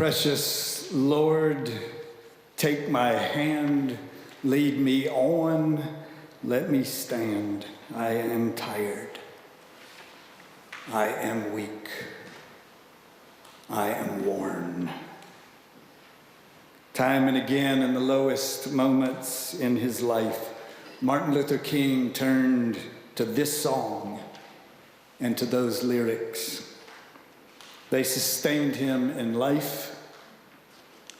Precious Lord, take my hand, lead me on, let me stand. I am tired. I am weak. I am worn. Time and again, in the lowest moments in his life, Martin Luther King turned to this song and to those lyrics. They sustained him in life.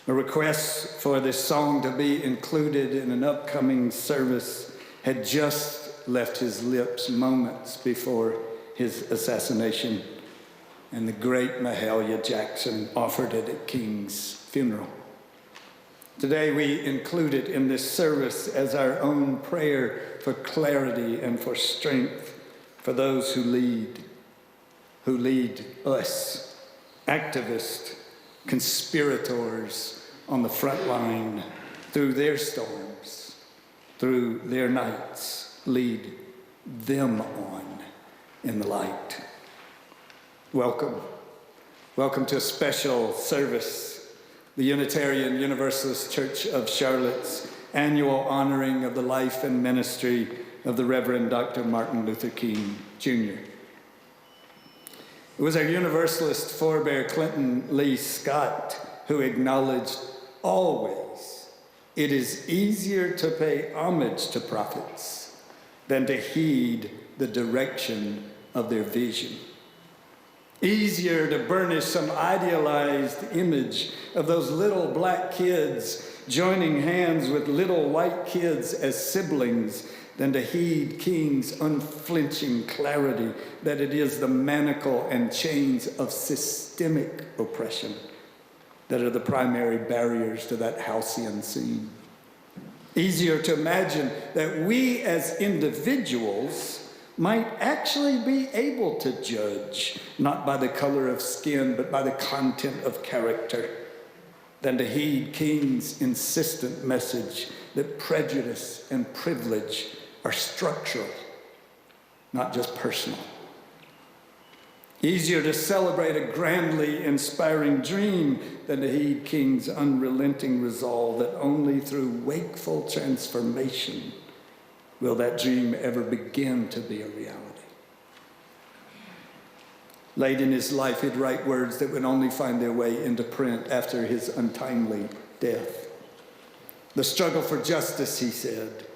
A request for this song to be included in an upcoming service had just left his lips moments before his assassination, and the great Mahalia Jackson offered it at King's funeral. Today we include it in this service as our own prayer for clarity and for strength for those who lead us, activists, conspirators on the front line through their storms, through their nights. Lead them on in the light. Welcome. Welcome to a special service, the Unitarian Universalist Church of Charlotte's annual honoring of the life and ministry of the Reverend Dr. Martin Luther King, Jr. It was our Universalist forebear, Clinton Lee Scott, who acknowledged always it is easier to pay homage to prophets than to heed the direction of their vision. Easier to burnish some idealized image of those little black kids joining hands with little white kids as siblings than to heed King's unflinching clarity that it is the manacle and chains of systemic oppression that are the primary barriers to that halcyon scene. Easier to imagine that we as individuals might actually be able to judge, not by the color of skin, but by the content of character, than to heed King's insistent message that prejudice and privilege are structural, not just personal. Easier to celebrate a grandly inspiring dream than to heed King's unrelenting resolve that only through wakeful transformation will that dream ever begin to be a reality. Late in his life, he'd write words that would only find their way into print after his untimely death. The struggle for justice, he said,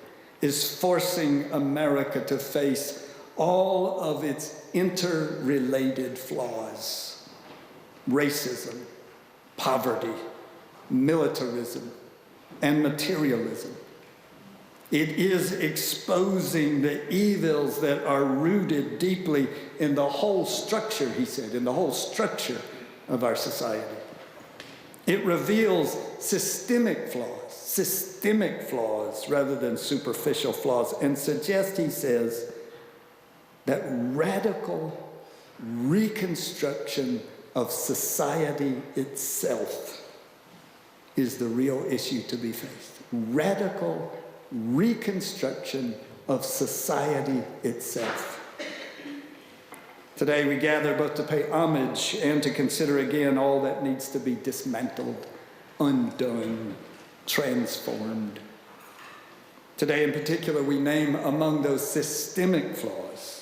is forcing America to face all of its interrelated flaws: racism, poverty, militarism, and materialism. It is exposing the evils that are rooted deeply in the whole structure, he said, in the whole structure of our society. It reveals systemic flaws rather than superficial flaws, and suggests, he says, that radical reconstruction of society itself is the real issue to be faced. Radical reconstruction of society itself. Today we gather both to pay homage and to consider again all that needs to be dismantled, undone, transformed. Today in particular we name among those systemic flaws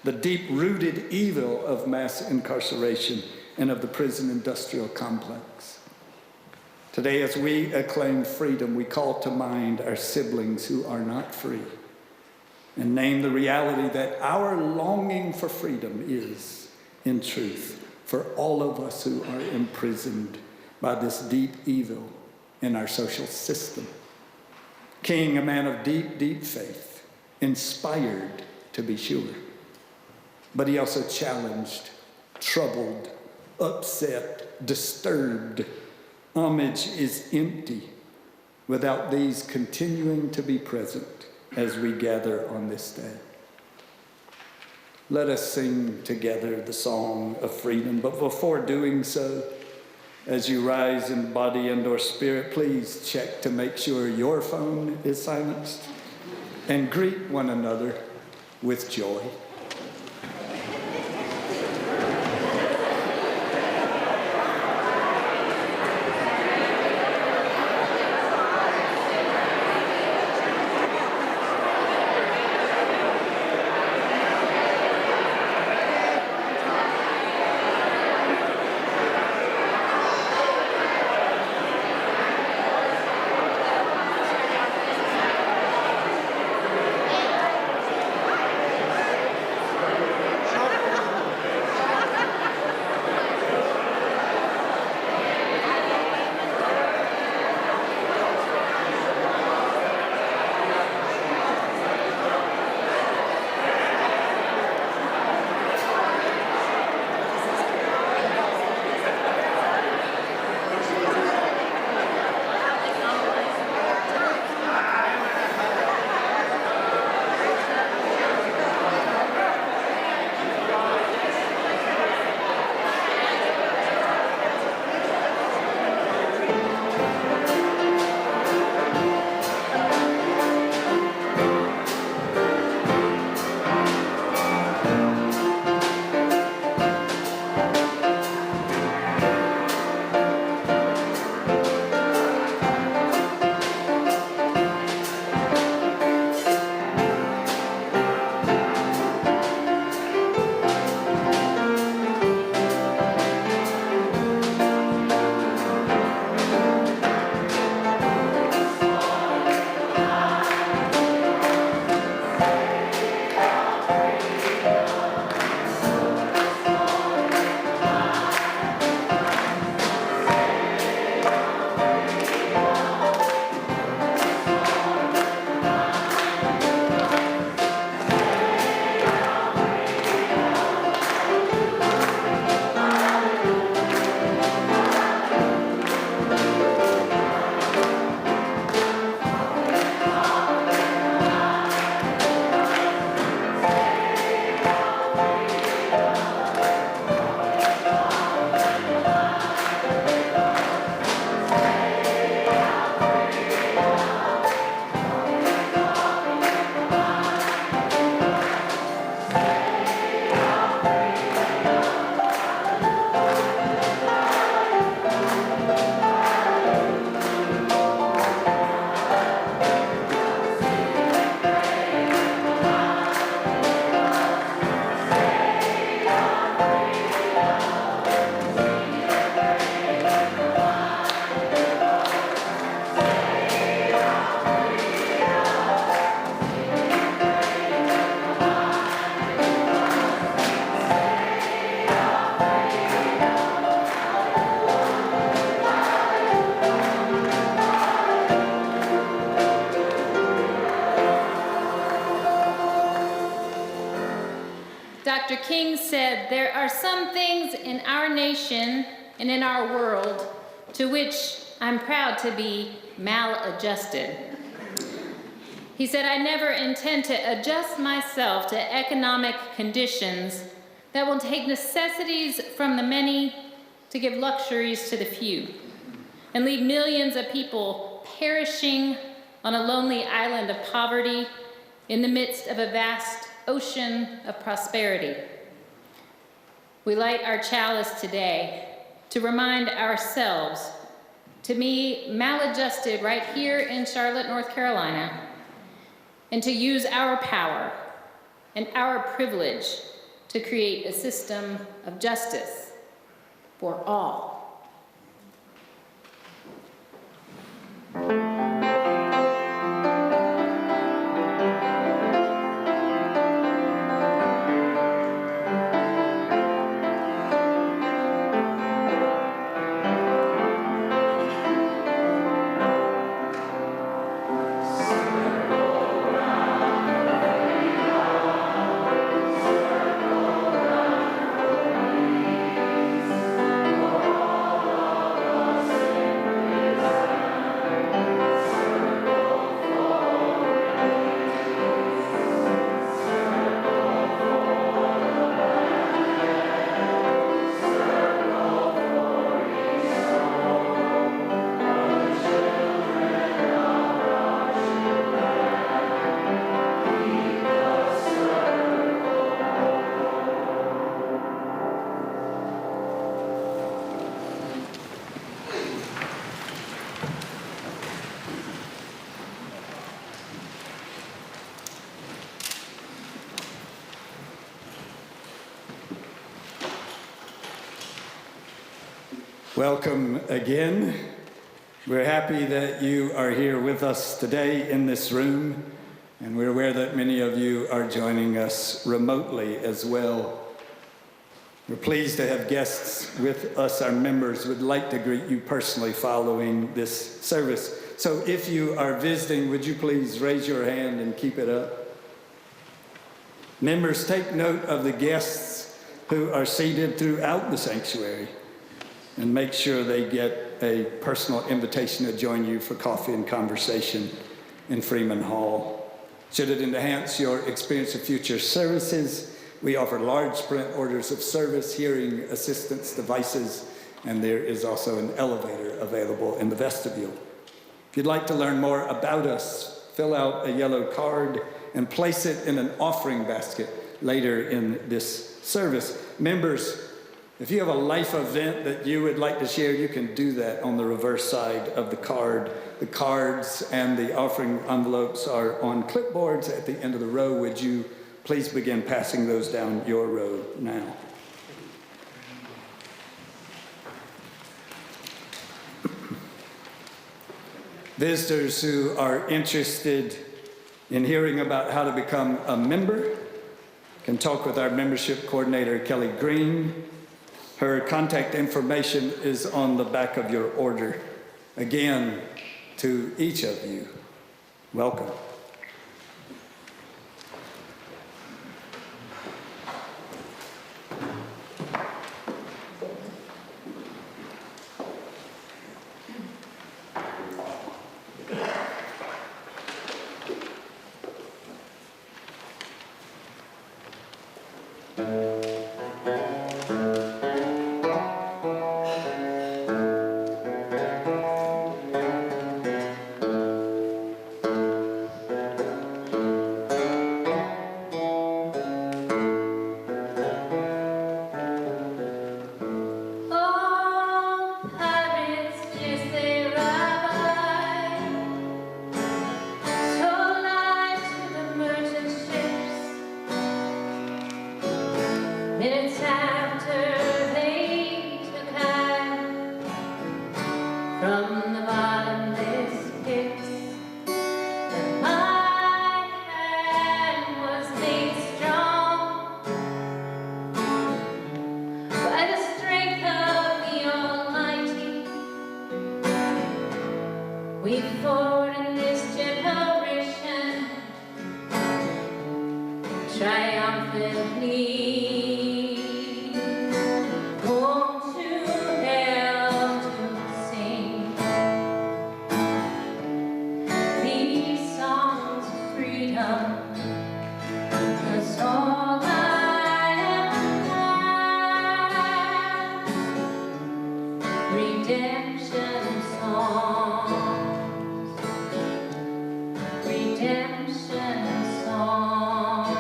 the deep-rooted evil of mass incarceration and of the prison industrial complex. Today, as we acclaim freedom, we call to mind our siblings who are not free and name the reality that our longing for freedom is, in truth, for all of us who are imprisoned by this deep evil in our social system. King, a man of deep, deep faith, inspired to be sure, but he also challenged, troubled, upset, disturbed. Homage is empty without these continuing to be present as we gather on this day. Let us sing together the song of freedom, but before doing so, as you rise in body and or spirit, please check to make sure your phone is silenced and greet one another with joy. Dr. King said, there are some things in our nation and in our world to which I'm proud to be maladjusted. He said, I never intend to adjust myself to economic conditions that will take necessities from the many to give luxuries to the few, and leave millions of people perishing on a lonely island of poverty in the midst of a vast ocean of prosperity. We light our chalice today to remind ourselves to be maladjusted right here in Charlotte, North Carolina, and to use our power and our privilege to create a system of justice for all. Welcome again. We're happy that you are here with us today in this room, and we're aware that many of you are joining us remotely as well. We're pleased to have guests with us. Our members would like to greet you personally following this service. So if you are visiting, would you please raise your hand and keep it up? Members, take note of the guests who are seated throughout the sanctuary, and make sure they get a personal invitation to join you for coffee and conversation in Freeman Hall. Should it enhance your experience of future services, we offer large print orders of service, hearing assistance devices, and there is also an elevator available in the vestibule. If you'd like to learn more about us, fill out a yellow card and place it in an offering basket later in this service. Members, if you have a life event that you would like to share, you can do that on the reverse side of the card. The cards and the offering envelopes are on clipboards at the end of the row. Would you please begin passing those down your row now? Visitors who are interested in hearing about how to become a member can talk with our membership coordinator, Kelly Green. Her contact information is on the back of your order. Again, to each of you, welcome. Triumphantly all I ever have. Redemption songs, redemption songs.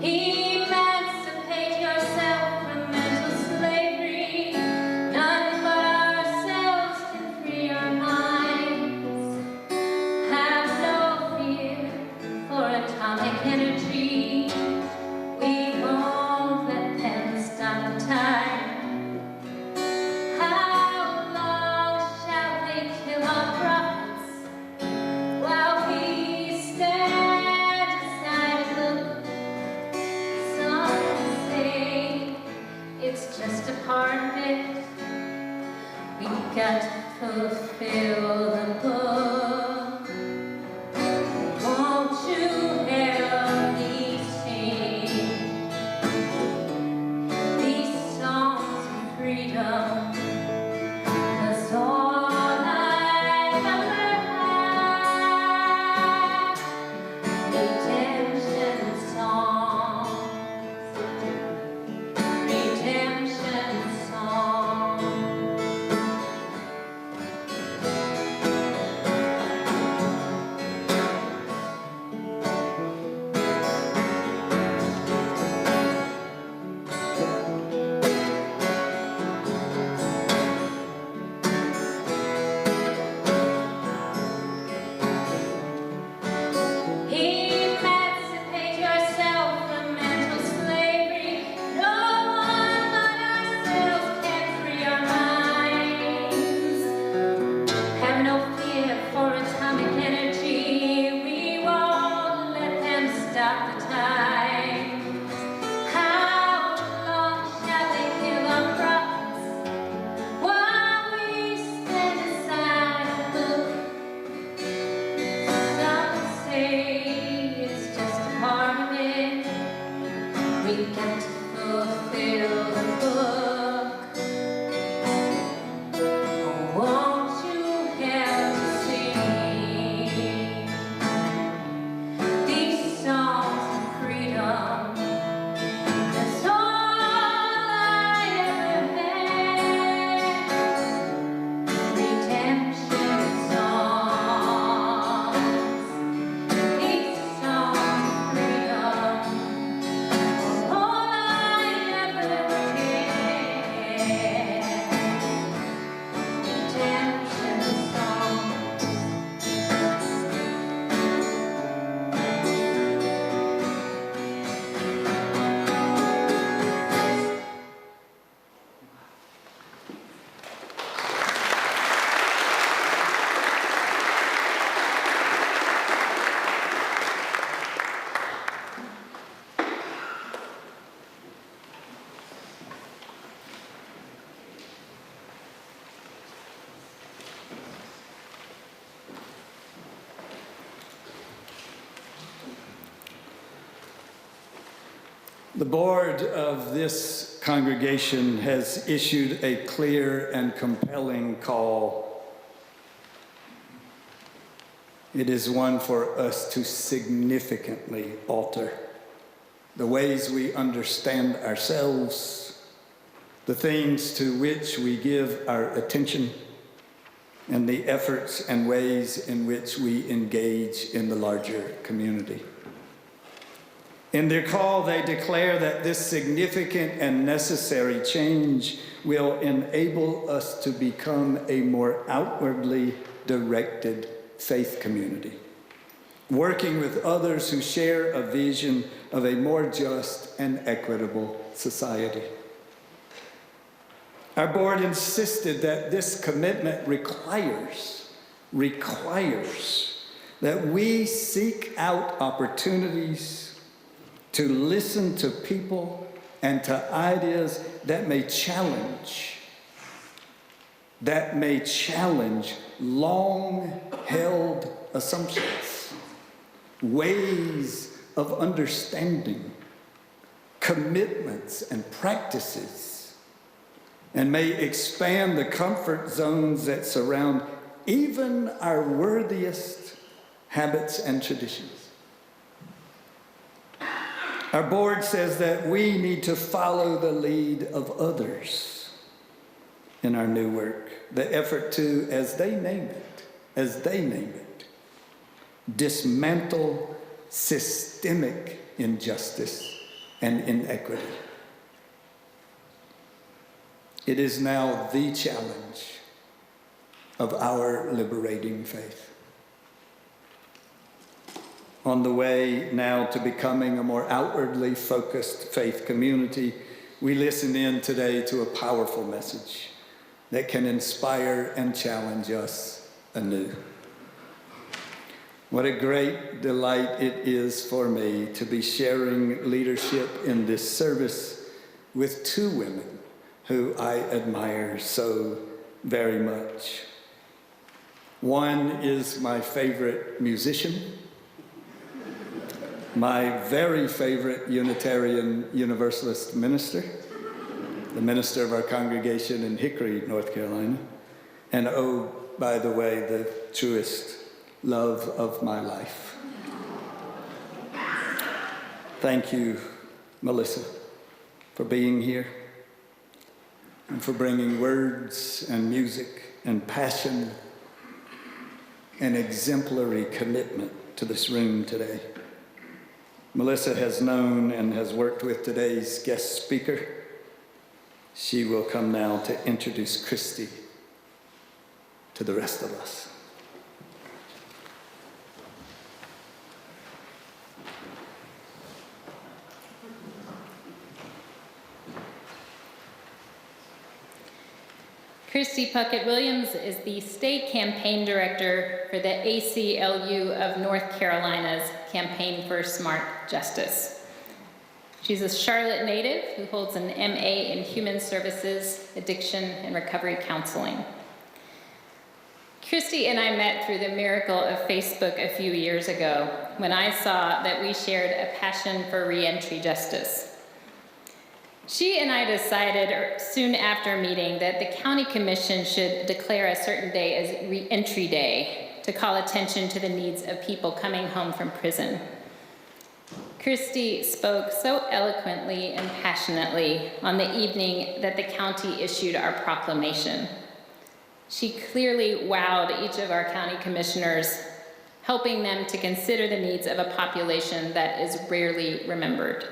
Emancipate yourself from mental slavery. None but ourselves can free our minds. Have no fear for atomic energy. We won't let them stop time. How long shall they kill our prophets while we stand aside and look? Some say it's just a part of it. We've got to fulfill the book. Won't you help me sing these songs of freedom? 'Cause all I ever have, redemption songs, redemption songs. Emancipate yourself from mental slavery. No one but ourselves can free our minds. Have no fear for atomic energy. We won't let them stop the time. How long shall they kill our prophets while we stand aside and look? Some say it's just a part of it. We've got to fulfill the book. Won't you help me sing these songs of freedom? 'Cause all I ever had, redemption songs, these songs of freedom. All I ever had, redemption songs. The board of this congregation has issued a clear and compelling call. It is one for us to significantly alter the ways we understand ourselves, the things to which we give our attention, and the efforts and ways in which we engage in the larger community. In their call, they declare that this significant and necessary change will enable us to become a more outwardly directed faith community, working with others who share a vision of a more just and equitable society. Our board insisted that this commitment requires that we seek out opportunities to listen to people and to ideas that may challenge long-held assumptions, ways of understanding, commitments and practices, and may expand the comfort zones that surround even our worthiest habits and traditions. Our board says that we need to follow the lead of others in our new work, the effort to, as they name it, dismantle systemic injustice and inequity. It is now the challenge of our liberating faith. On the way now to becoming a more outwardly focused faith community, we listen in today to a powerful message that can inspire and challenge us anew. What a great delight it is for me to be sharing leadership in this service with two women who I admire so very much. One is my favorite musician, my very favorite Unitarian Universalist minister, the minister of our congregation in Hickory, North Carolina, and oh, by the way, the truest love of my life. Thank you, Melissa, for being here and for bringing words and music and passion and exemplary commitment to this room today. Melissa has known and has worked with today's guest speaker. She will come now to introduce Kristie to the rest of us. Kristie Puckett Williams is the state campaign director for the ACLU of North Carolina's Campaign for Smart Justice. She's a Charlotte native who holds an MA in Human Services, Addiction, and Recovery Counseling. Kristie and I met through the miracle of Facebook a few years ago when I saw that we shared a passion for reentry justice. She and I decided soon after meeting that the county commission should declare a certain day as Reentry Day to call attention to the needs of people coming home from prison. Kristie spoke so eloquently and passionately on the evening that the county issued our proclamation. She clearly wowed each of our county commissioners, helping them to consider the needs of a population that is rarely remembered.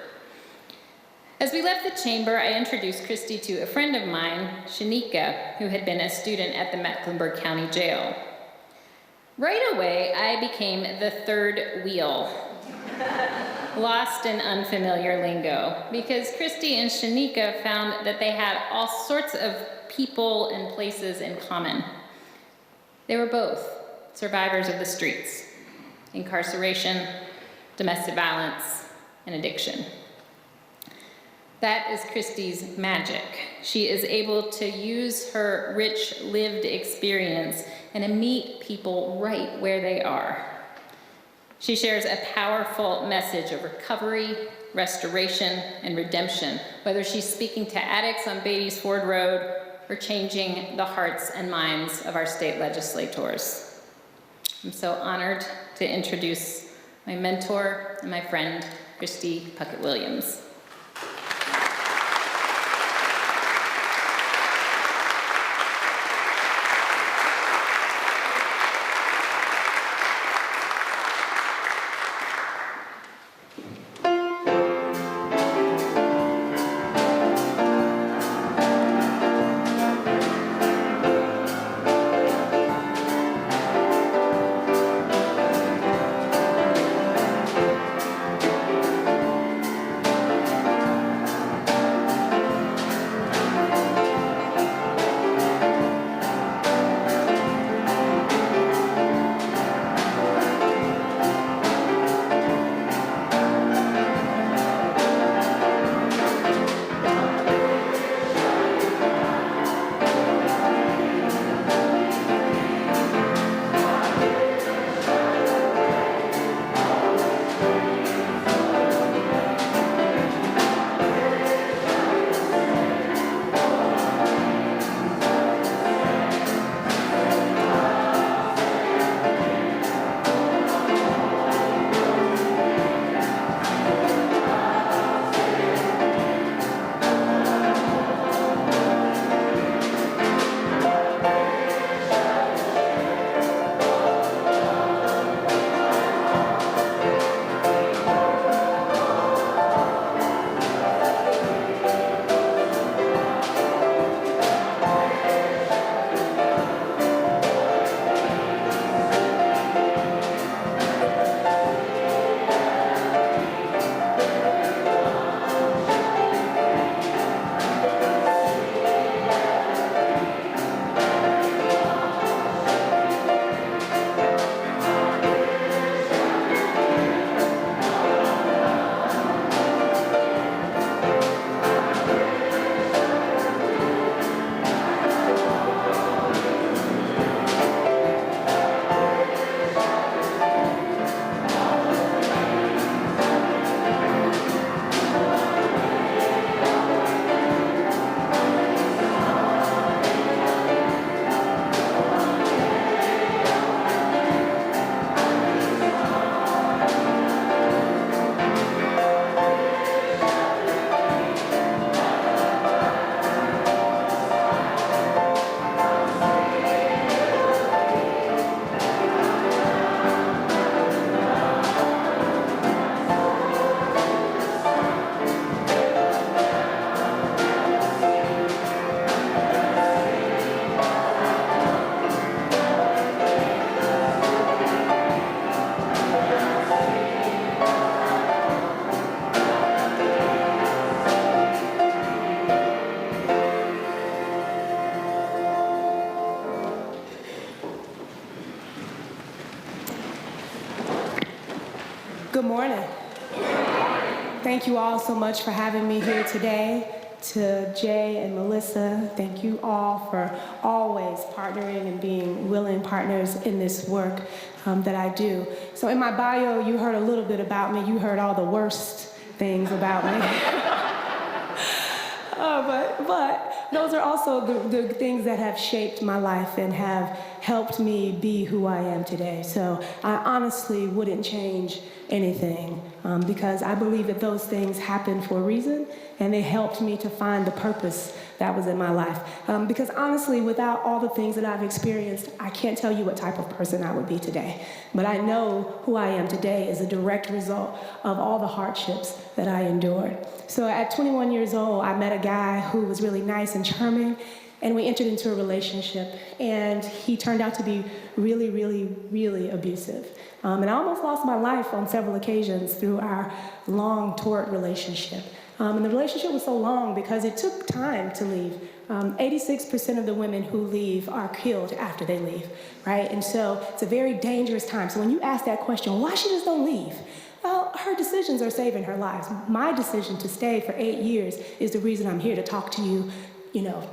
As we left the chamber, I introduced Kristie to a friend of mine, Shanika, who had been a student at the Mecklenburg County Jail. Right away, I became the third wheel, lost in unfamiliar lingo, because Kristie and Shanika found that they had all sorts of people and places in common. They were both survivors of the streets, incarceration, domestic violence, and addiction. That is Kristie's magic. She is able to use her rich lived experience and to meet people right where they are. She shares a powerful message of recovery, restoration, and redemption, whether she's speaking to addicts on Beatty's Ford Road or changing the hearts and minds of our state legislators. I'm so honored to introduce my mentor and my friend, Kristie Puckett Williams. Good morning. Thank you all so much for having me here today. To Jay and Melissa, thank you all for always partnering and being willing partners in this work that I do. So in my bio, you heard a little bit about me. You heard all the worst things about me. But those are also the things that have shaped my life and have helped me be who I am today. So I honestly wouldn't change anything because I believe that those things happened for a reason, and they helped me to find the purpose that was in my life. Because honestly, without all the things that I've experienced, I can't tell you what type of person I would be today. But I know who I am today is a direct result of all the hardships that I endured. So at 21 years old, I met a guy who was really nice and charming, and we entered into a relationship, and he turned out to be really, really, really abusive. And I almost lost my life on several occasions through our long, torrid relationship. And the relationship was so long because it took time to leave. 86% of the women who leave are killed after they leave, right? And so it's a very dangerous time. So when you ask that question, why she just don't leave? Well, her decisions are saving her lives. My decision to stay for 8 years is the reason I'm here to talk to you,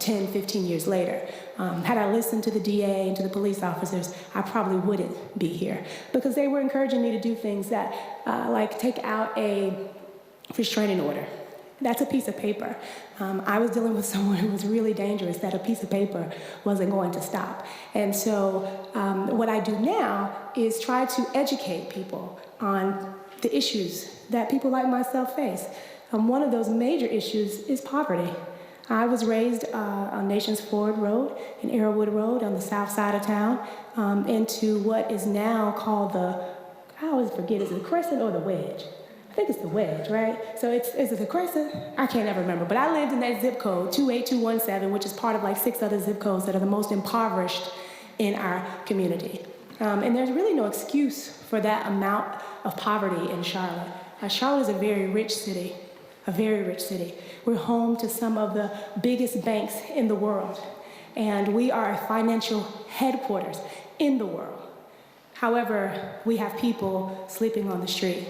10, 15 years later. Had I listened to the DA and to the police officers, I probably wouldn't be here because they were encouraging me to do things that, like take out a restraining order. That's a piece of paper. I was dealing with someone who was really dangerous that a piece of paper wasn't going to stop. And so what I do now is try to educate people on the issues that people like myself face. One of those major issues is poverty. I was raised on Nations Ford Road and Arrowwood Road on the south side of town into what is now called I always forget, is it the crescent or the wedge? I think it's the wedge, right? So is it the crescent? I can't ever remember. But I lived in that zip code, 28217, which is part of like 6 other zip codes that are the most impoverished in our community. And there's really no excuse for that amount of poverty in Charlotte. Charlotte is a very rich city, We're home to some of the biggest banks in the world. And we are a financial headquarters in the world. However, we have people sleeping on the street.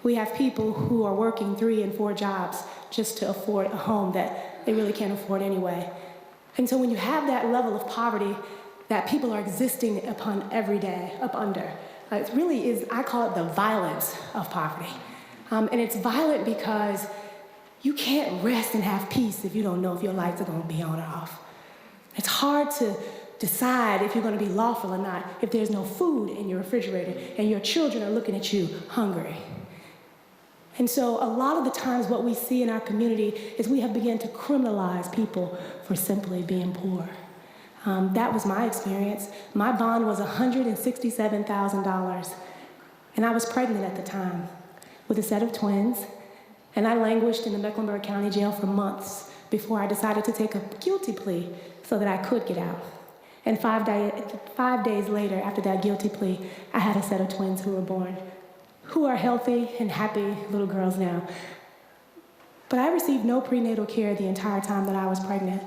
We have people who are working 3 and 4 jobs just to afford a home that they really can't afford anyway. And so when you have that level of poverty that people are existing upon every day, up under, it really is, I call it the violence of poverty. And it's violent because you can't rest and have peace if you don't know if your lights are going to be on or off. It's hard to decide if you're going to be lawful or not if there's no food in your refrigerator and your children are looking at you hungry. And so a lot of the times what we see in our community is we have begun to criminalize people for simply being poor. That was my experience. My bond was $167,000, and I was pregnant at the time with a set of twins, and I languished in the Mecklenburg County Jail for months before I decided to take a guilty plea so that I could get out. And 5 days later, after that guilty plea, I had a set of twins who were born, who are healthy and happy little girls now. But I received no prenatal care the entire time that I was pregnant.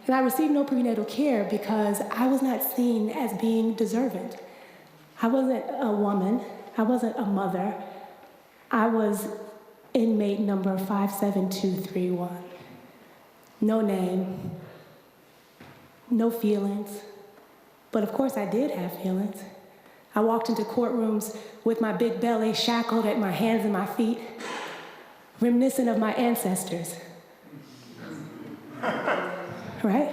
And I received no prenatal care because I was not seen as being deserving. I wasn't a woman. I wasn't a mother. I was inmate number 57231. No name, no feelings. But of course I did have feelings. I walked into courtrooms with my big belly shackled at my hands and my feet, reminiscent of my ancestors. Right?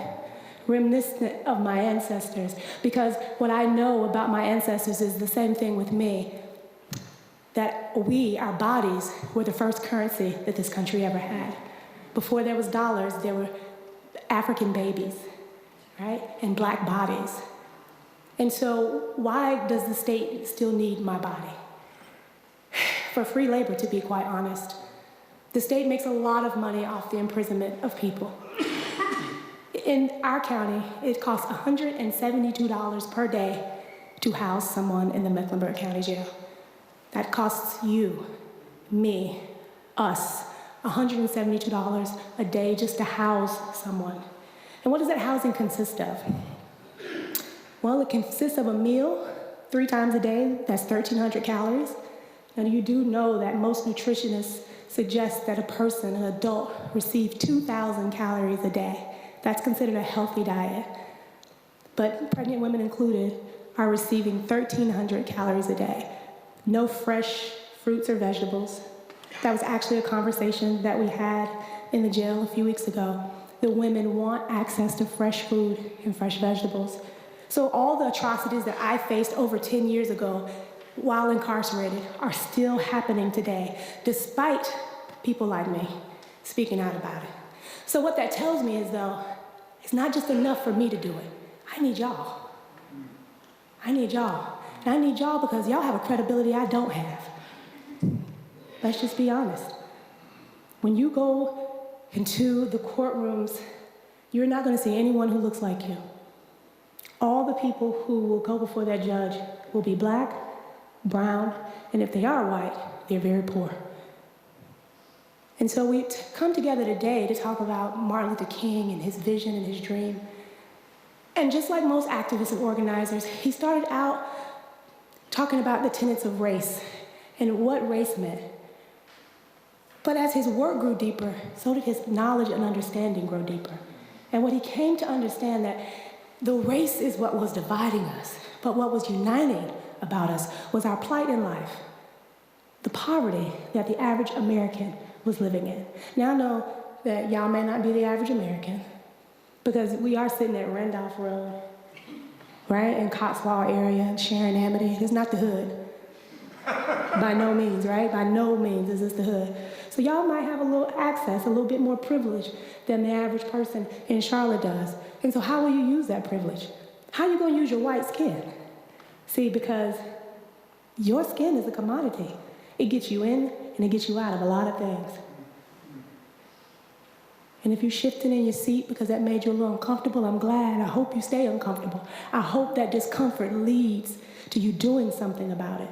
Reminiscent of my ancestors. Because what I know about my ancestors is the same thing with me, that our bodies, were the first currency that this country ever had. Before there was dollars, there were African babies, right? And black bodies. And so why does the state still need my body? For free labor, to be quite honest. The state makes a lot of money off the imprisonment of people. In our county, it costs $172 per day to house someone in the Mecklenburg County Jail. That costs you, me, us, $172 a day just to house someone. And what does that housing consist of? Well, it consists of a meal 3 times a day, that's 1,300 calories. Now, you do know that most nutritionists suggest that a person, an adult, receive 2,000 calories a day. That's considered a healthy diet. But pregnant women included are receiving 1,300 calories a day. No fresh fruits or vegetables. That was actually a conversation that we had in the jail a few weeks ago. The women want access to fresh food and fresh vegetables. So all the atrocities that I faced over 10 years ago while incarcerated are still happening today, despite people like me speaking out about it. So what that tells me is, though, it's not just enough for me to do it. I need y'all. I need y'all. And I need y'all because y'all have a credibility I don't have. Let's just be honest. When you go into the courtrooms, you're not going to see anyone who looks like you. All the people who will go before that judge will be black, brown, and if they are white, they're very poor. And so we come together today to talk about Martin Luther King and his vision and his dream. And just like most activists and organizers, he started out talking about the tenets of race and what race meant. But as his work grew deeper, so did his knowledge and understanding grow deeper. And what he came to understand that the race is what was dividing us, but what was uniting about us was our plight in life, the poverty that the average American was living in. Now I know that y'all may not be the average American because we are sitting at Randolph Road, right, in Cotswold area, and Sharon Amity. It's not the hood. By no means, right? By no means is this the hood. So y'all might have a little access, a little bit more privilege than the average person in Charlotte does. And so how will you use that privilege? How are you going to use your white skin? See, because your skin is a commodity. It gets you in and it gets you out of a lot of things. And if you're shifting in your seat because that made you a little uncomfortable, I'm glad. I hope you stay uncomfortable. I hope that discomfort leads to you doing something about it.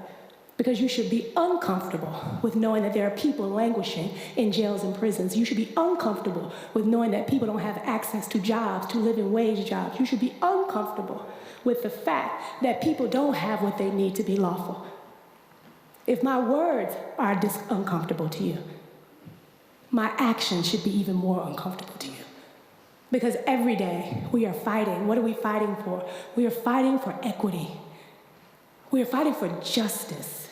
Because you should be uncomfortable with knowing that there are people languishing in jails and prisons. You should be uncomfortable with knowing that people don't have access to jobs, to living wage jobs. You should be uncomfortable with the fact that people don't have what they need to be lawful. If my words are uncomfortable to you, my actions should be even more uncomfortable to you. Because every day we are fighting. What are we fighting for? We are fighting for equity. We are fighting for justice.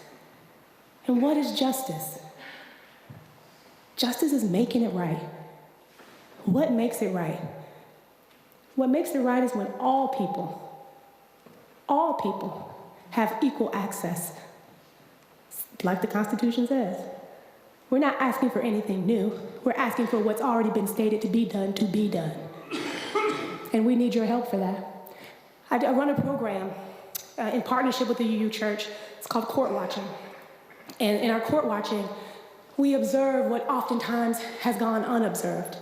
And what is justice? Justice is making it right. What makes it right? What makes it right is when all people have equal access, like the Constitution says. We're not asking for anything new. We're asking for what's already been stated to be done. And we need your help for that. I run a program in partnership with the UU Church. It's called Court Watching. And in our court watching, we observe what oftentimes has gone unobserved,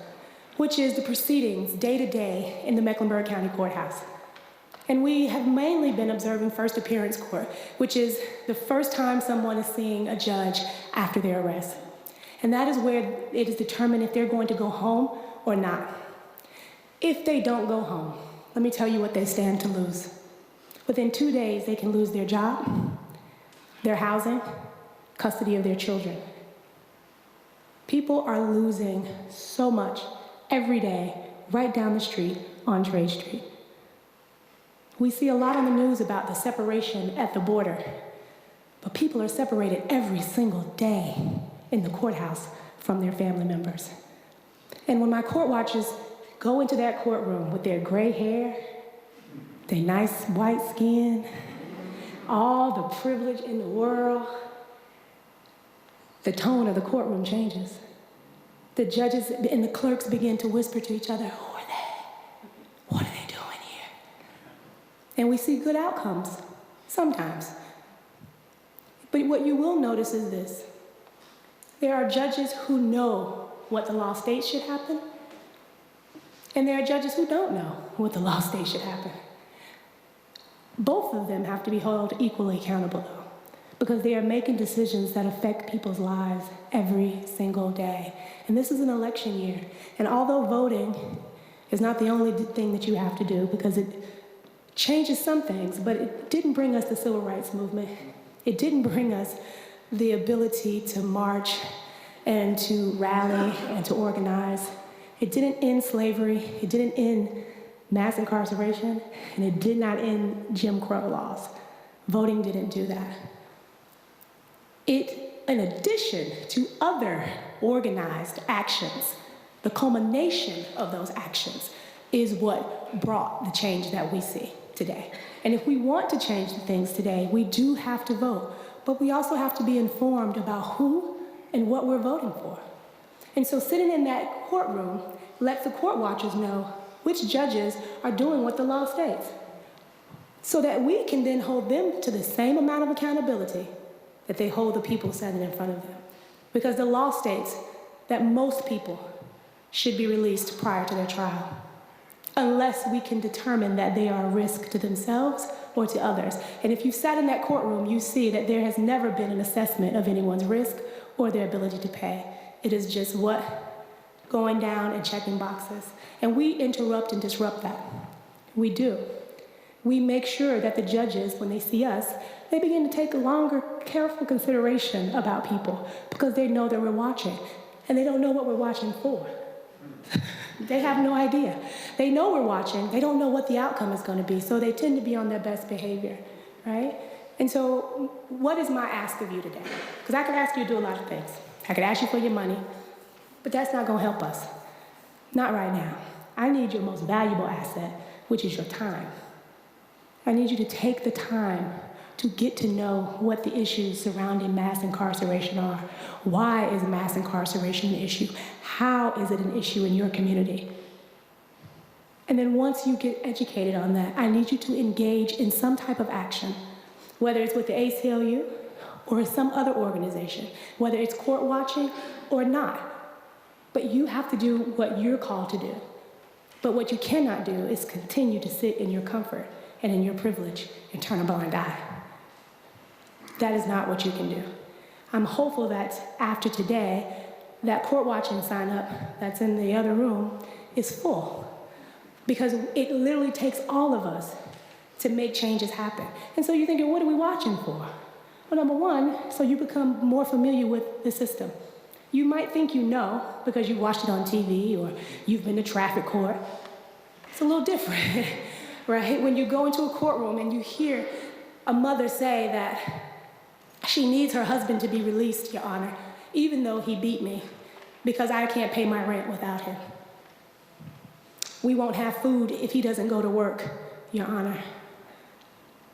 which is the proceedings day to day in the Mecklenburg County Courthouse. And we have mainly been observing first appearance court, which is the first time someone is seeing a judge after their arrest. And that is where it is determined if they're going to go home or not. If they don't go home, let me tell you what they stand to lose. Within 2 days, they can lose their job, their housing, custody of their children. People are losing so much every day right down the street on Trade Street. We see a lot on the news about the separation at the border, but people are separated every single day in the courthouse from their family members. And when my court watchers go into that courtroom with their gray hair, their nice white skin, all the privilege in the world, the tone of the courtroom changes. The judges and the clerks begin to whisper to each other, who are they? What are they doing here? And we see good outcomes, sometimes. But what you will notice is this. There are judges who know what the law states should happen, and there are judges who don't know what the law states should happen. Both of them have to be held equally accountable, though, because they are making decisions that affect people's lives every single day. And this is an election year. And although voting is not the only thing that you have to do, because it changes some things, but it didn't bring us the civil rights movement. It didn't bring us the ability to march and to rally and to organize. It didn't end slavery, it didn't end mass incarceration, and it did not end Jim Crow laws. Voting didn't do that. It, in addition to other organized actions, the culmination of those actions is what brought the change that we see today. And if we want to change the things today, we do have to vote, but we also have to be informed about who and what we're voting for. And so sitting in that courtroom lets the court watchers know which judges are doing what the law states, so that we can then hold them to the same amount of accountability that they hold the people standing in front of them. Because the law states that most people should be released prior to their trial, unless we can determine that they are a risk to themselves or to others. And if you sat in that courtroom, you see that there has never been an assessment of anyone's risk or their ability to pay. It is just what? Going down and checking boxes. And we interrupt and disrupt that. We do. We make sure that the judges, when they see us, they begin to take a longer, careful consideration about people because they know that we're watching. And they don't know what we're watching for. They have no idea. They know we're watching. They don't know what the outcome is going to be, so they tend to be on their best behavior, right? And so what is my ask of you today? Because I could ask you to do a lot of things. I could ask you for your money, but that's not going to help us. Not right now. I need your most valuable asset, which is your time. I need you to take the time to get to know what the issues surrounding mass incarceration are. Why is mass incarceration an issue? How is it an issue in your community? And then once you get educated on that, I need you to engage in some type of action, whether it's with the ACLU or some other organization, whether it's court watching or not. But you have to do what you're called to do. But what you cannot do is continue to sit in your comfort and in your privilege and turn a blind eye. That is not what you can do. I'm hopeful that after today, that court watching sign up that's in the other room is full, because it literally takes all of us to make changes happen. And so you're thinking, what are we watching for? Well, number one, so you become more familiar with the system. You might think you know because you watched it on TV or you've been to traffic court. It's a little different, right? When you go into a courtroom and you hear a mother say that she needs her husband to be released, Your Honor, even though he beat me, because I can't pay my rent without him. We won't have food if he doesn't go to work, Your Honor.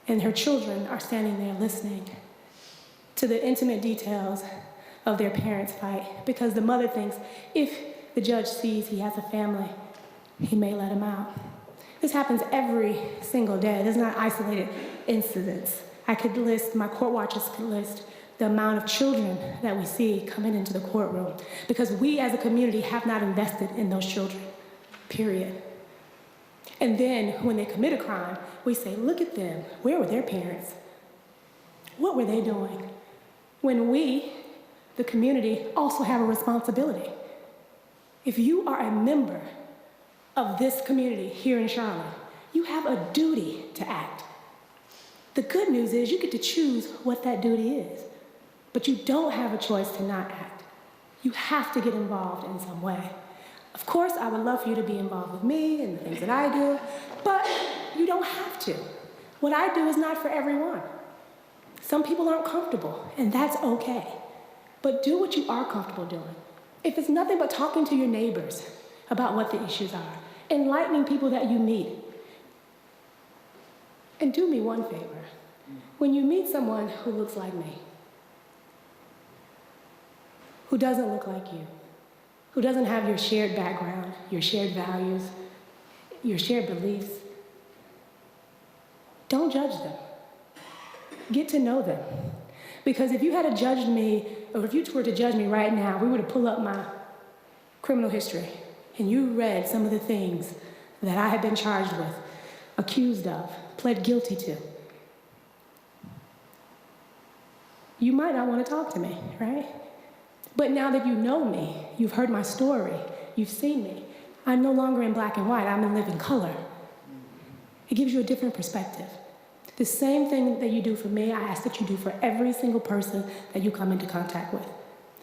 And her children are standing there listening to the intimate details of their parents' fight, because the mother thinks if the judge sees he has a family, he may let him out. This happens every single day. There's not isolated incidents. I could list, my court watchers could list the amount of children that we see coming into the courtroom, because we as a community have not invested in those children, period. And then when they commit a crime, we say, look at them. Where were their parents? What were they doing? When we, the community, also have a responsibility. If you are a member of this community here in Charlotte, you have a duty to act. The good news is you get to choose what that duty is, but you don't have a choice to not act. You have to get involved in some way. Of course, I would love for you to be involved with me and the things that I do, but you don't have to. What I do is not for everyone. Some people aren't comfortable, and that's okay. But do what you are comfortable doing. If it's nothing but talking to your neighbors about what the issues are, enlightening people that you meet. And do me one favor. When you meet someone who looks like me, who doesn't look like you, who doesn't have your shared background, your shared values, your shared beliefs, don't judge them. Get to know them. Because if you had to judge me, or if you were to judge me right now, we were to pull up my criminal history, and you read some of the things that I have been charged with, accused of, pled guilty to, you might not want to talk to me, right? But now that you know me, you've heard my story, you've seen me, I'm no longer in black and white, I'm in living color. It gives you a different perspective. The same thing that you do for me, I ask that you do for every single person that you come into contact with.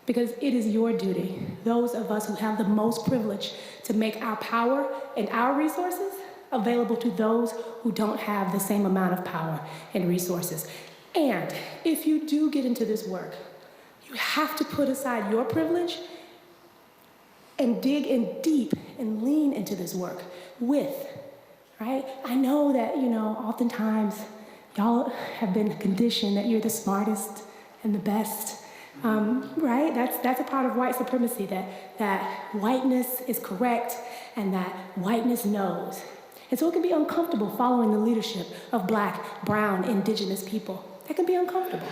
Because it is your duty, those of us who have the most privilege, to make our power and our resources available to those who don't have the same amount of power and resources. And if you do get into this work, you have to put aside your privilege and dig in deep and lean into this work with, right? I know that, oftentimes y'all have been conditioned that you're the smartest and the best, right? That's a part of white supremacy, that whiteness is correct and that whiteness knows. And so it can be uncomfortable following the leadership of Black, brown, indigenous people. That can be uncomfortable.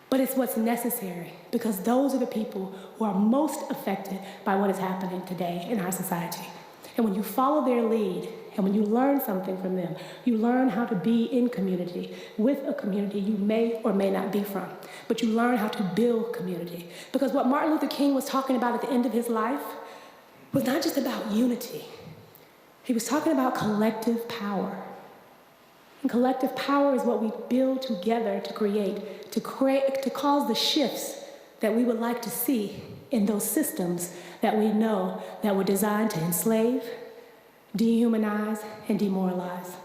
But it's what's necessary, because those are the people who are most affected by what is happening today in our society. And when you follow their lead, and when you learn something from them, you learn how to be in community with a community you may or may not be from. But you learn how to build community. Because what Martin Luther King was talking about at the end of his life was not just about unity. He was talking about collective power. And collective power is what we build together to create, to cause the shifts that we would like to see in those systems that we know that were designed to enslave, dehumanize, and demoralize.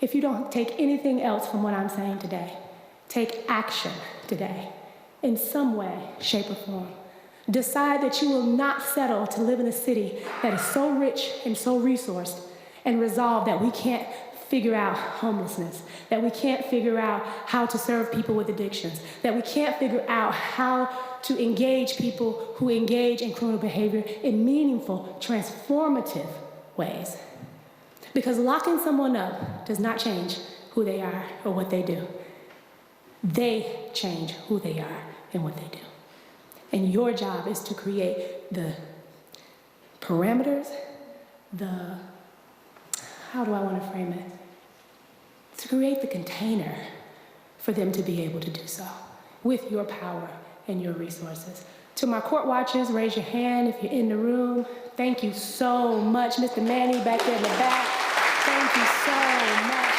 If you don't take anything else from what I'm saying today, take action today in some way, shape, or form. Decide that you will not settle to live in a city that is so rich and so resourced, and resolve that we can't figure out homelessness, that we can't figure out how to serve people with addictions, that we can't figure out how to engage people who engage in criminal behavior in meaningful, transformative ways. Because locking someone up does not change who they are or what they do. They change who they are and what they do. And your job is to create the parameters, how do I want to frame it? To create the container for them to be able to do so with your power and your resources. To my court watchers, raise your hand if you're in the room. Thank you so much. Mr. Manny back there in the back, thank you so much.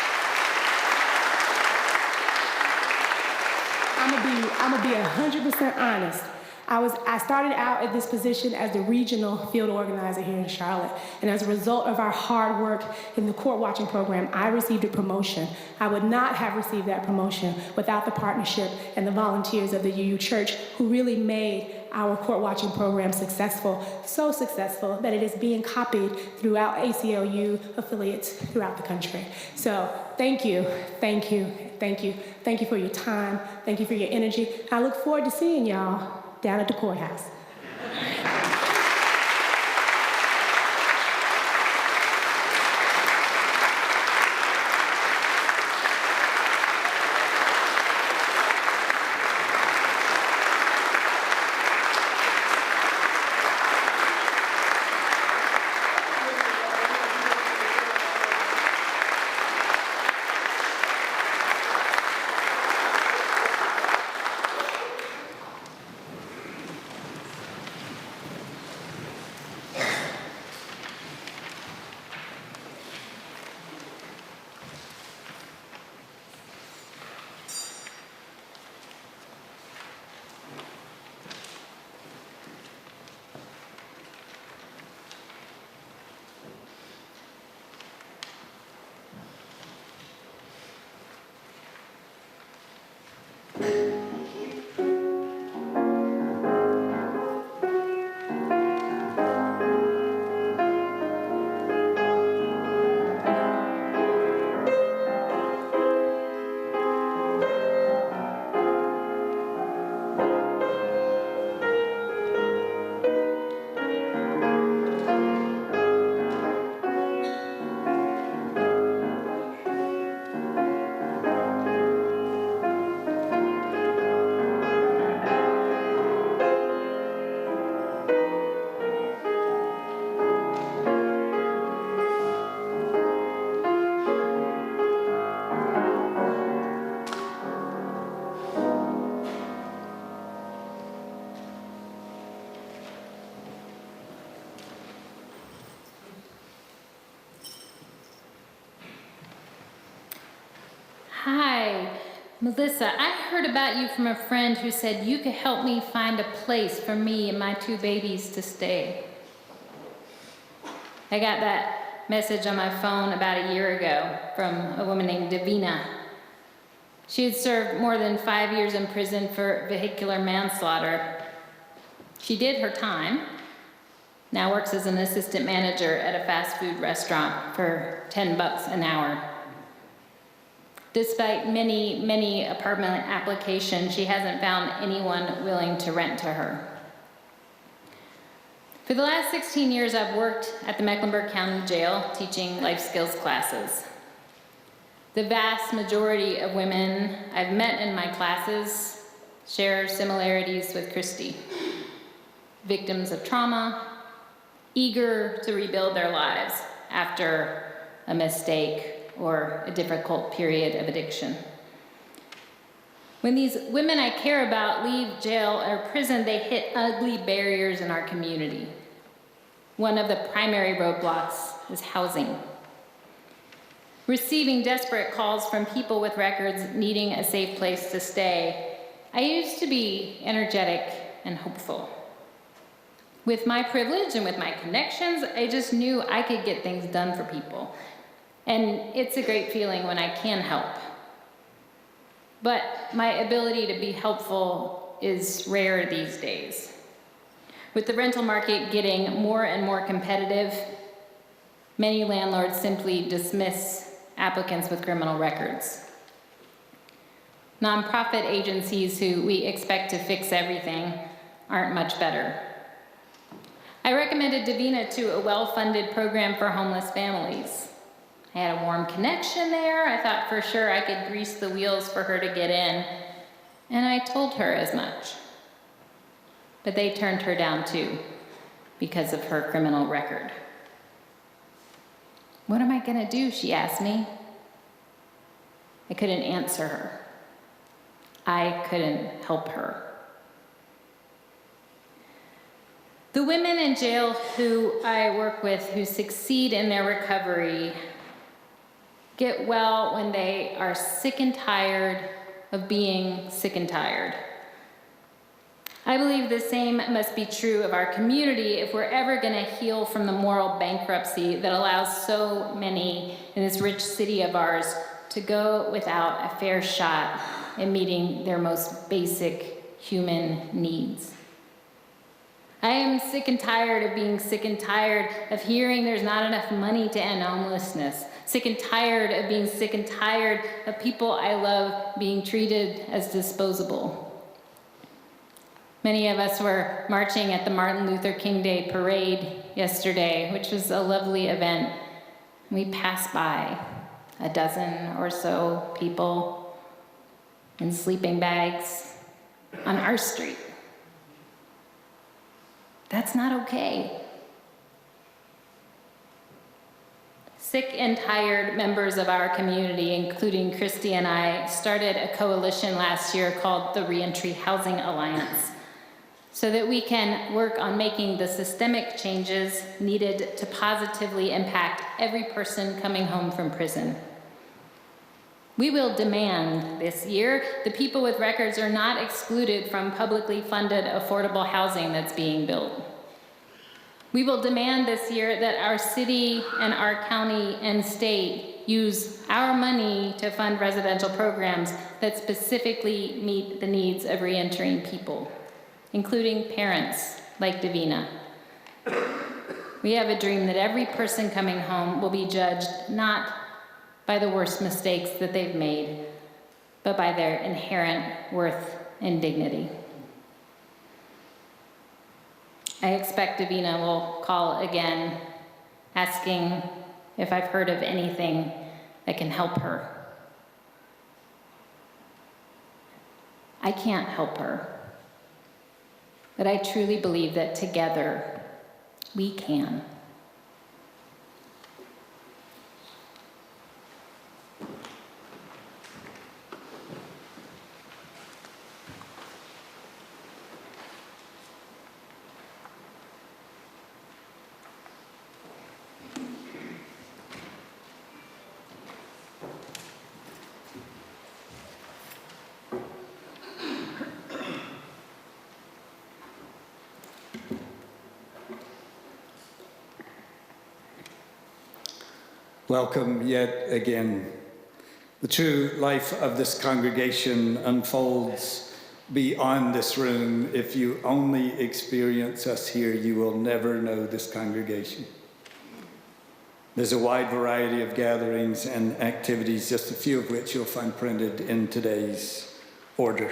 I'm gonna be 100% honest. I started out at this position as the regional field organizer here in Charlotte, and as a result of our hard work in the court watching program, I received a promotion. I would not have received that promotion without the partnership and the volunteers of the UU Church, who really made our court watching program successful, so successful that it is being copied throughout ACLU affiliates throughout the country. So thank you, thank you, thank you. Thank you for your time, thank you for your energy. I look forward to seeing y'all down at the courthouse. Hi, Melissa. I heard about you from a friend who said you could help me find a place for me and my 2 babies to stay. I got that message on my phone about a year ago from a woman named Davina. She had served more than 5 years in prison for vehicular manslaughter. She did her time, now works as an assistant manager at a fast food restaurant for $10 an hour. Despite many apartment applications, she hasn't found anyone willing to rent to her. For the last 16 years, I've worked at the Mecklenburg County Jail teaching life skills classes. The vast majority of women I've met in my classes share similarities with Kristie. Victims of trauma, eager to rebuild their lives after a mistake or a difficult period of addiction. When these women I care about leave jail or prison, they hit ugly barriers in our community. One of the primary roadblocks is housing. Receiving desperate calls from people with records needing a safe place to stay, I used to be energetic and hopeful. With my privilege and with my connections, I just knew I could get things done for people. And it's a great feeling when I can help. But my ability to be helpful is rare these days. With the rental market getting more and more competitive, many landlords simply dismiss applicants with criminal records. Nonprofit agencies who we expect to fix everything aren't much better. I recommended Davina to a well-funded program for homeless families. I had a warm connection there. I thought for sure I could grease the wheels for her to get in, and I told her as much. But they turned her down too, because of her criminal record. What am I gonna do, she asked me. I couldn't answer her. I couldn't help her. The women in jail who I work with who succeed in their recovery get well when they are sick and tired of being sick and tired. I believe the same must be true of our community if we're ever going to heal from the moral bankruptcy that allows so many in this rich city of ours to go without a fair shot at meeting their most basic human needs. I am sick and tired of being sick and tired of hearing there's not enough money to end homelessness. Sick and tired of being sick and tired of people I love being treated as disposable. Many of us were marching at the Martin Luther King Day parade yesterday, which was a lovely event. We passed by a dozen or so people in sleeping bags on our street. That's not okay. Sick and tired members of our community, including Kristie and I, started a coalition last year called the Reentry Housing Alliance, so that we can work on making the systemic changes needed to positively impact every person coming home from prison. We will demand this year the people with records are not excluded from publicly funded affordable housing that's being built. We will demand this year that our city and our county and state use our money to fund residential programs that specifically meet the needs of reentering people, including parents like Davina. We have a dream that every person coming home will be judged not by the worst mistakes that they've made, but by their inherent worth and dignity. I expect Davina will call again, asking if I've heard of anything that can help her. I can't help her, but I truly believe that together we can. Welcome yet again. The true life of this congregation unfolds beyond this room. If you only experience us here, you will never know this congregation. There's a wide variety of gatherings and activities, just a few of which you'll find printed in today's order.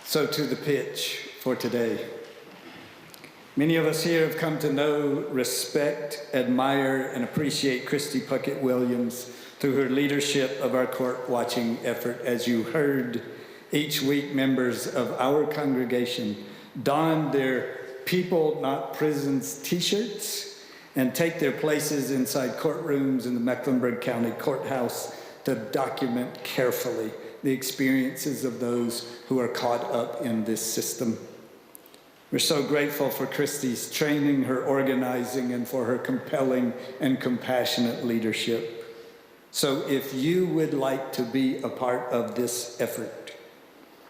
So to the pitch for today. Many of us here have come to know, respect, admire, and appreciate Kristie Puckett Williams through her leadership of our court watching effort. As you heard, each week members of our congregation don their People Not Prisons t-shirts and take their places inside courtrooms in the Mecklenburg County Courthouse to document carefully the experiences of those who are caught up in this system. We're so grateful for Kristie's training, her organizing, and for her compelling and compassionate leadership. So if you would like to be a part of this effort,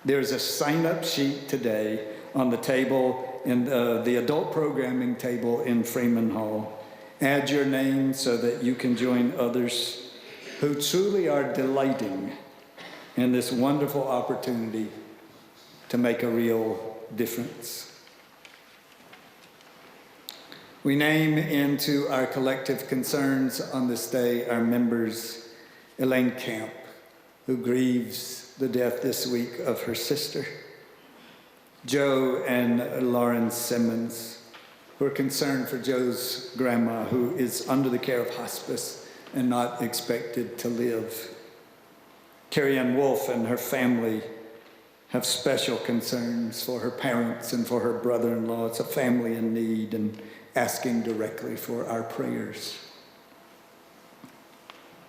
there's a sign-up sheet today on the table, in the adult programming table in Freeman Hall. Add your name so that you can join others who truly are delighting in this wonderful opportunity to make a real difference. We name into our collective concerns on this day our members, Elaine Camp, who grieves the death this week of her sister, Joe and Lauren Simmons, who are concerned for Joe's grandma, who is under the care of hospice and not expected to live. Carrie Ann Wolfe and her family have special concerns for her parents and for her brother-in-law. It's a family in need and asking directly for our prayers.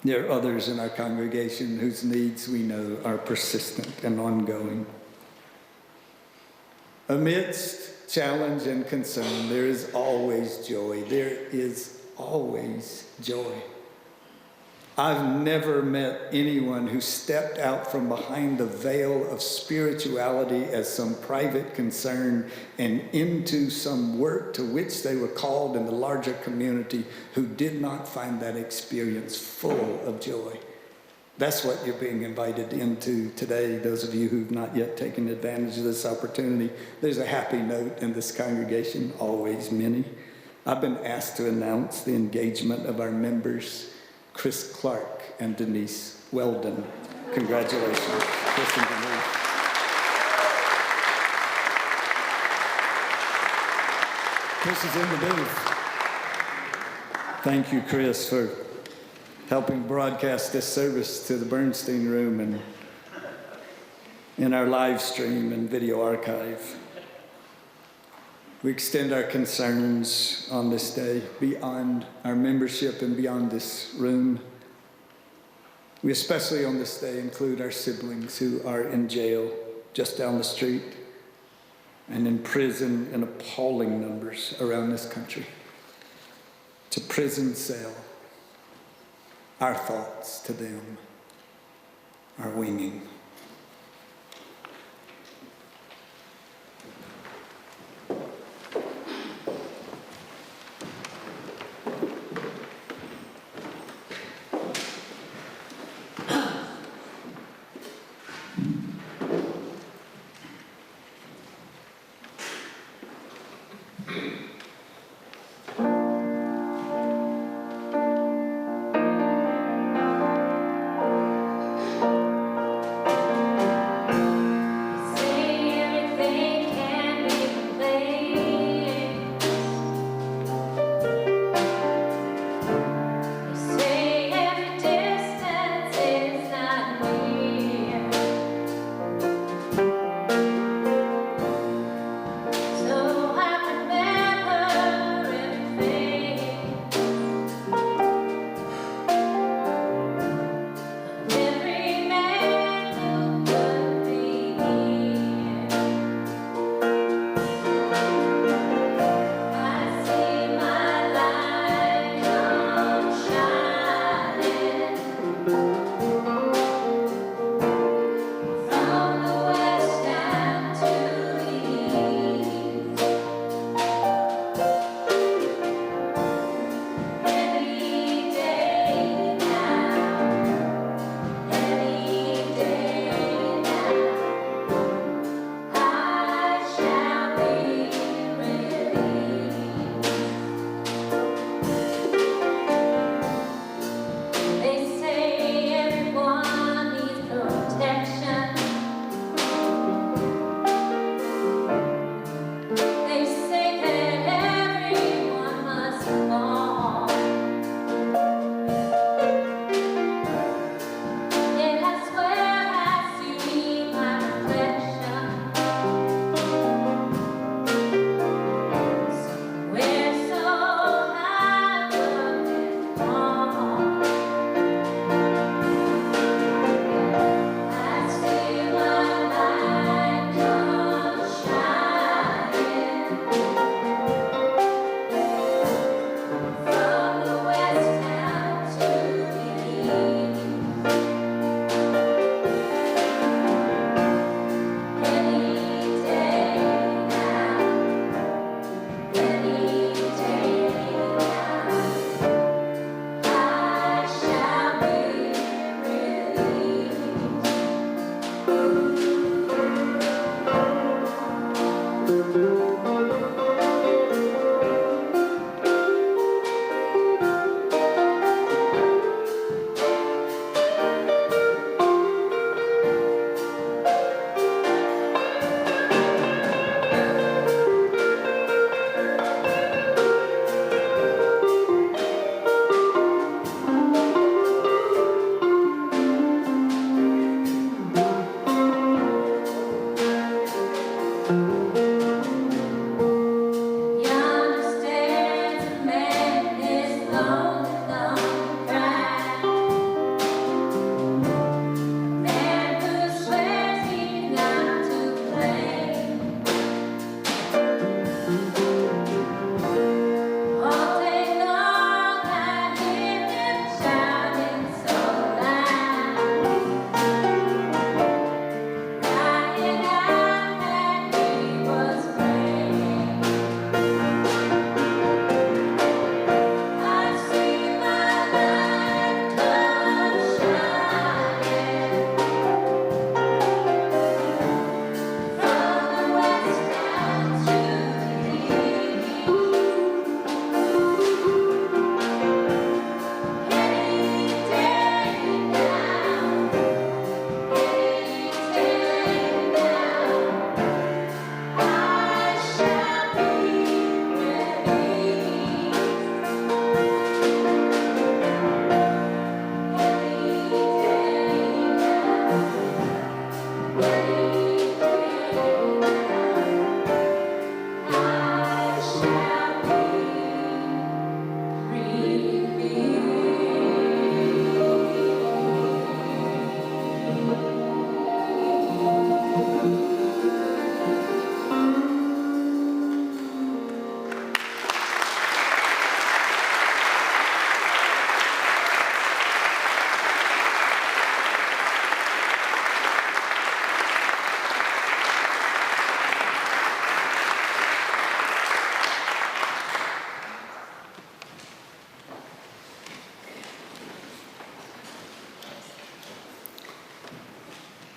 There are others in our congregation whose needs we know are persistent and ongoing. Amidst challenge and concern, there is always joy. There is always joy. I've never met anyone who stepped out from behind the veil of spirituality as some private concern and into some work to which they were called in the larger community who did not find that experience full of joy. That's what you're being invited into today, those of you who've not yet taken advantage of this opportunity. There's a happy note in this congregation, always many. I've been asked to announce the engagement of our members, Chris Clark and Denise Weldon. Congratulations, Chris and Denise. Chris is in the booth. Thank you, Chris, for helping broadcast this service to the Bernstein Room and in our live stream and video archive. We extend our concerns on this day beyond our membership and beyond this room. We especially on this day include our siblings who are in jail just down the street and in prison in appalling numbers around this country. It's a prison cell. Our thoughts to them are winging. So I remember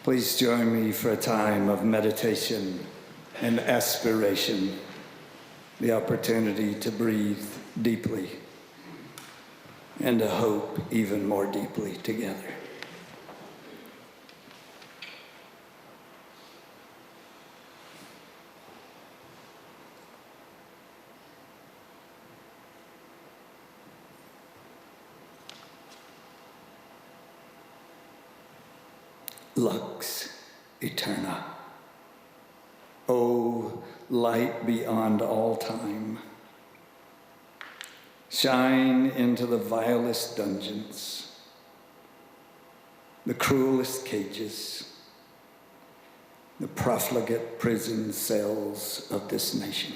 Please join me for a time of meditation and aspiration, the opportunity to breathe deeply and to hope even more deeply together. Lux eterna. O light beyond all time, shine into the vilest dungeons, the cruelest cages, the profligate prison cells of this nation.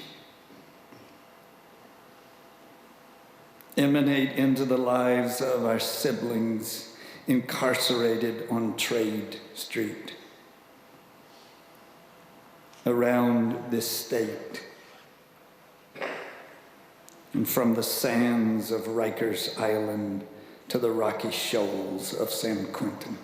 Emanate into the lives of our siblings incarcerated on Trade Street, around this state, and from the sands of Rikers Island to the rocky shoals of San Quentin.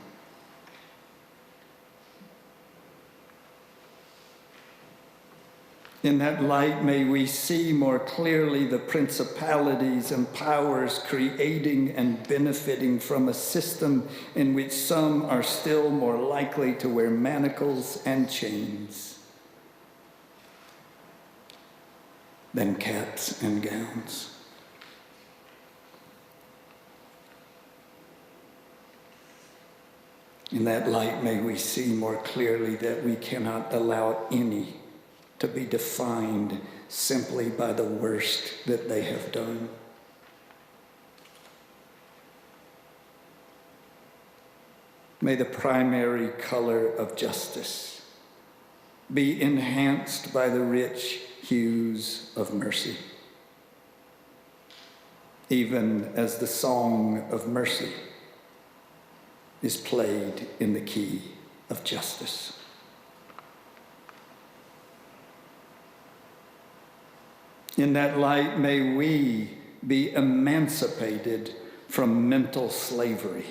In that light, may we see more clearly the principalities and powers creating and benefiting from a system in which some are still more likely to wear manacles and chains than caps and gowns. In that light, may we see more clearly that we cannot allow any to be defined simply by the worst that they have done. May the primary color of justice be enhanced by the rich hues of mercy, even as the song of mercy is played in the key of justice. In that light, may we be emancipated from mental slavery.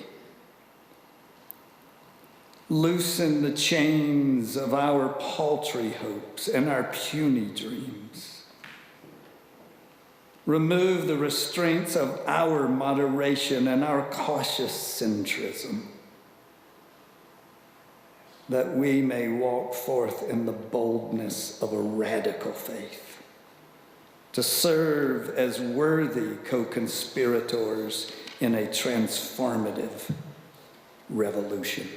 Loosen the chains of our paltry hopes and our puny dreams. Remove the restraints of our moderation and our cautious centrism, that we may walk forth in the boldness of a radical faith, to serve as worthy co-conspirators in a transformative revolution.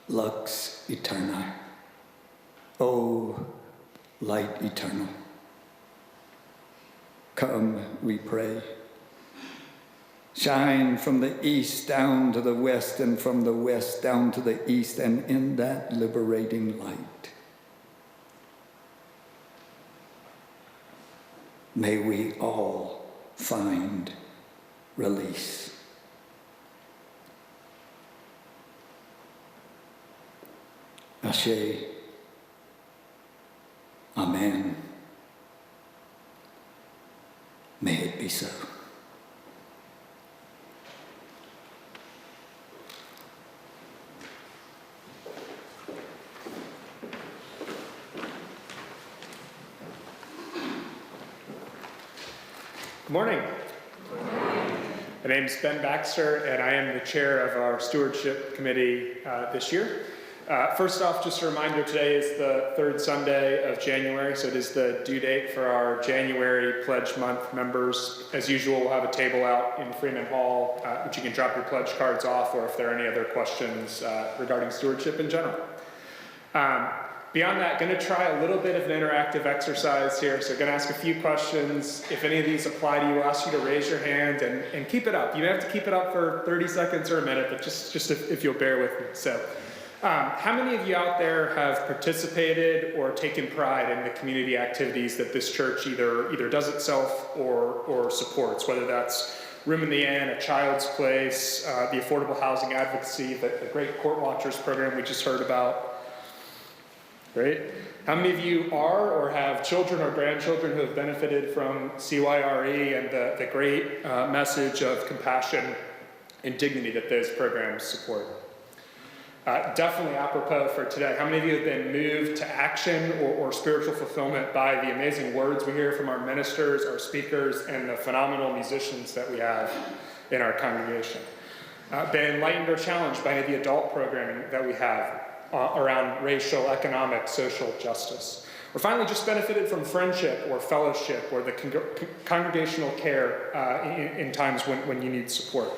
lux eterni. O light eternal, come, we pray. Shine from the east down to the west, and from the west down to the east, and in that liberating light, may we all find release. Ashe. Amen. May it be so. Good morning. My name is Ben Baxter, and I am the chair of our stewardship committee this year. First off, just a reminder, today is the third Sunday of January, so it is the due date for our January Pledge Month members. As usual, we'll have a table out in Freeman Hall, which you can drop your pledge cards off, or if there are any other questions regarding stewardship in general. Beyond that, going to try a little bit of an interactive exercise here. So going to ask a few questions. If any of these apply to you, we'll ask you to raise your hand and keep it up. You may have to keep it up for 30 seconds or a minute, but just if you'll bear with me. So how many of you out there have participated or taken pride in the community activities that this church either does itself or supports, whether that's Room in the Inn, a Child's Place, the Affordable Housing Advocacy, the great Court Watchers program we just heard about? Great. How many of you are or have children or grandchildren who have benefited from CYRE and the great message of compassion and dignity that those programs support? Definitely apropos for today. How many of you have been moved to action or spiritual fulfillment by the amazing words we hear from our ministers, our speakers, and the phenomenal musicians that we have in our congregation? Been enlightened or challenged by any of the adult programming that we have around racial, economic, social justice? Or finally, just benefited from friendship or fellowship or the congregational care in times when you need support?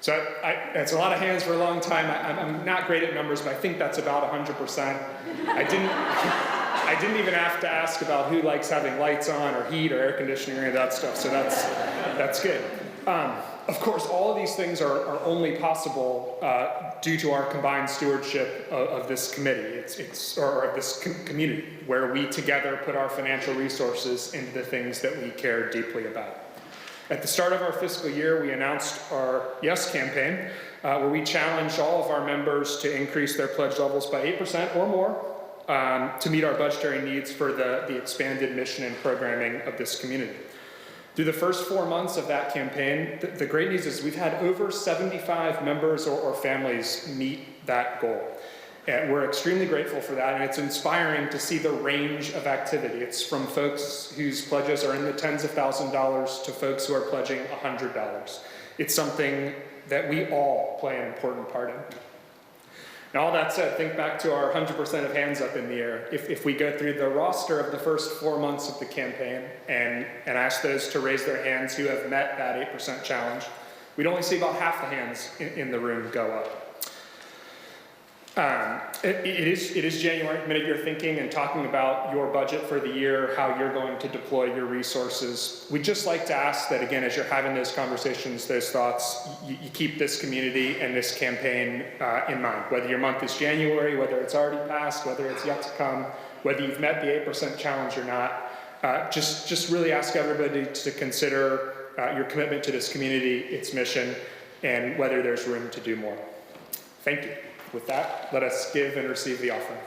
So it's a lot of hands for a long time. I'm not great at numbers, but I think that's about 100%. I didn't even have to ask about who likes having lights on or heat or air conditioning or any of that stuff, so that's good. Of course, all of these things are only possible due to our combined stewardship of this committee, or of this community, where we together put our financial resources into the things that we care deeply about. At the start of our fiscal year, we announced our Yes campaign, where we challenged all of our members to increase their pledge levels by 8% or more to meet our budgetary needs for the expanded mission and programming of this community. Through the first 4 months of that campaign, the great news is we've had over 75 members or families meet that goal. And we're extremely grateful for that, and it's inspiring to see the range of activity. It's from folks whose pledges are in the tens of thousands of dollars to folks who are pledging $100. It's something that we all play an important part in. Now, all that said, think back to our 100% of hands up in the air. If we go through the roster of the first 4 months of the campaign and ask those to raise their hands who have met that 8% challenge, we'd only see about half the hands in the room go up. It is January. The minute you're thinking and talking about your budget for the year, how you're going to deploy your resources, we'd just like to ask that, again, as you're having those conversations, those thoughts, you keep this community and this campaign in mind. Whether your month is January, whether it's already passed, whether it's yet to come, whether you've met the 8% challenge or not, just really ask everybody to consider your commitment to this community, its mission, and whether there's room to do more. Thank you. With that, let us give and receive the offering.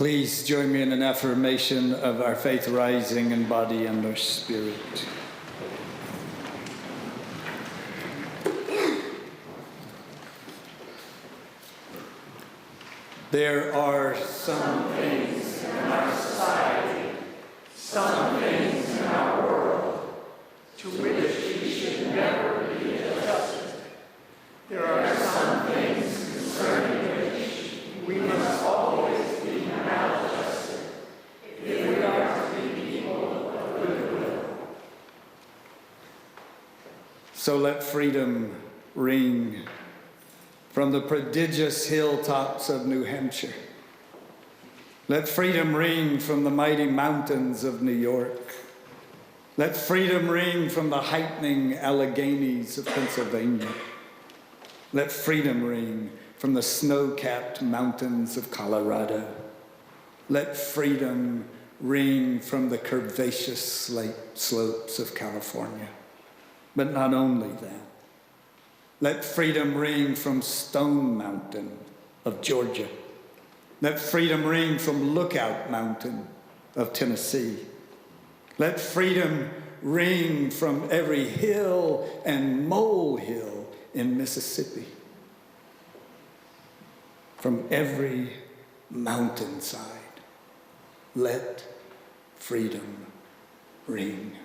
Please join me in an affirmation of our faith rising in body and our spirit. There are some things in our society, some things in our world, to which we should never be adjusted. There are some things concerning which we must always be maladjusted if we are to be people of goodwill. So let freedom ring from the prodigious hilltops of New Hampshire. Let freedom ring from the mighty mountains of New York. Let freedom ring from the heightening Alleghenies of Pennsylvania. Let freedom ring from the snow-capped mountains of Colorado. Let freedom ring from the curvaceous slopes of California. But not only that. Let freedom ring from Stone Mountain of Georgia. Let freedom ring from Lookout Mountain of Tennessee. Let freedom ring from every hill and molehill in Mississippi. From every mountainside, let freedom ring.